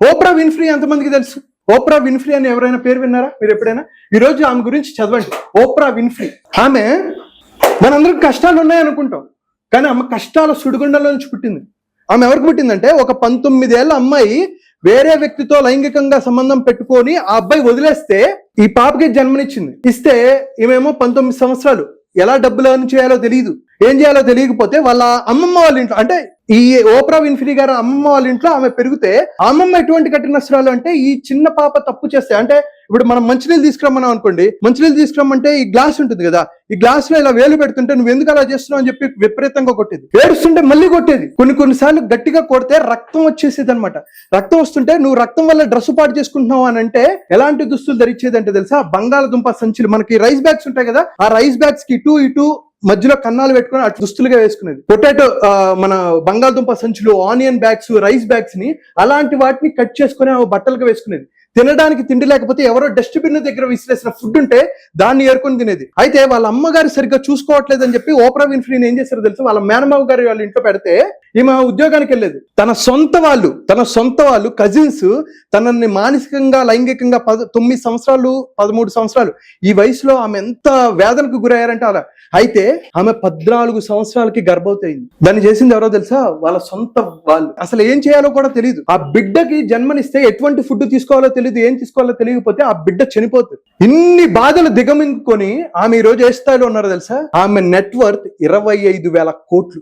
Opera Winfrey ఎంతమందికి తెలుసు? Opera Winfrey అని ఎవరైనా పేరు విన్నారా మీరు ఎప్పుడైనా? ఈ రోజు ఆమె గురించి చదవండి. Opera Winfrey. ఆమె మనందరికి కష్టాలు ఉన్నాయనుకుంటాం, కానీ ఆమె కష్టాల సుడిగుండంలో నుంచి పుట్టింది. ఆమె ఎవరికి పుట్టిందంటే, ఒక 19 ఏళ్ల అమ్మాయి వేరే వ్యక్తితో లైంగికంగా సంబంధం పెట్టుకొని ఆ అబ్బాయి వదిలేస్తే ఈ పాపకి జన్మనిచ్చింది. ఇస్తే ఈమెమో 19 సంవత్సరాలు. ఎలా డబ్బులు ఎర్న్ చేయాలో తెలియదు, ఏం చేయాలో తెలియకపోతే వాళ్ళ అమ్మమ్మ వాళ్ళ ఇంట్లో, అంటే ఈ ఓప్రా విన్ఫ్రీ గారు అమ్మమ్మ వాళ్ళ ఇంట్లో ఆమె పెరిగితే, అమ్మమ్మ ఎటువంటి కఠినస్త్రాలు అంటే, ఈ చిన్న పాప తప్పు చేస్తే, అంటే ఇప్పుడు మనం మంచినీళ్ళు తీసుకురమ్మన్నాం అనుకోండి, మంచినీళ్ళు తీసుకురమ్మంటే ఈ గ్లాస్ ఉంటుంది కదా, ఈ గ్లాస్ లో ఇలా వేలు పెడుతుంటే నువ్వు ఎందుకు అలా చేస్తున్నావు అని చెప్పి విపరీతంగా కొట్టేది. ఏడుస్తుంటే మళ్ళీ కొట్టేది. కొన్నిసార్లు గట్టిగా కొడితే రక్తం వచ్చేసేది అనమాట. రక్తం వస్తుంటే నువ్వు రక్తం వల్ల డ్రెస్ పాటు చేసుకుంటున్నావు అని అంటే ఎలాంటి దుస్తులు ధరించేది అంటే తెలుసా? బంగాళదుంప సంచులు, మనకి రైస్ బ్యాగ్స్ ఉంటాయి కదా, ఆ రైస్ బ్యాగ్స్ కి ఇటు మధ్యలో కన్నాలు పెట్టుకుని అటు దుస్తులుగా వేసుకునేది. పొటాటో మన బంగాళదుంప సంచులు, ఆనియన్ బ్యాగ్స్, రైస్ బ్యాగ్స్ ని అలాంటి వాటిని కట్ చేసుకుని బట్టలుగా వేసుకునేది. తినడానికి తిండి లేకపోతే ఎవరో డస్ట్బిన్ దగ్గర విసిరేసిన ఫుడ్ ఉంటే దాన్ని ఏరుకొని తినేది. అయితే వాళ్ళ అమ్మగారు సరిగ్గా చూసుకోవట్లేదని చెప్పి ఓప్రా విన్ఫ్రీని ఏం చేశారో తెలుసు? వాళ్ళ మేనమావ గారి వాళ్ళ ఇంట్లో పెడితే ఈమె ఉద్యోగానికి వెళ్ళేది. తన సొంత వాళ్ళు కజిన్స్ తనని మానసికంగా లైంగికంగా 9 సంవత్సరాలు 13 సంవత్సరాలు ఈ వయసులో ఆమె ఎంత వేదనకు గురయ్యారంటే అలా. అయితే ఆమె 14 సంవత్సరాలకి గర్భవతి అయింది. దాన్ని చేసింది ఎవరో తెలుసా? వాళ్ళ సొంత వాళ్ళు. అసలు ఏం చేయాలో కూడా తెలియదు. ఆ బిడ్డకి జన్మనిస్తే ఎటువంటి ఫుడ్ తీసుకోవాలో తెలియదు, ఏం తీసుకోవాలో తెలియకపోతే ఆ బిడ్డ చనిపోతుంది. ఇన్ని బాధలు దిగమింగుకొని ఆమె ఈ రోజు ఏ స్థాయిలో ఉన్నారో తెలుసా? ఆమె నెట్వర్త్ 25,000 కోట్లు.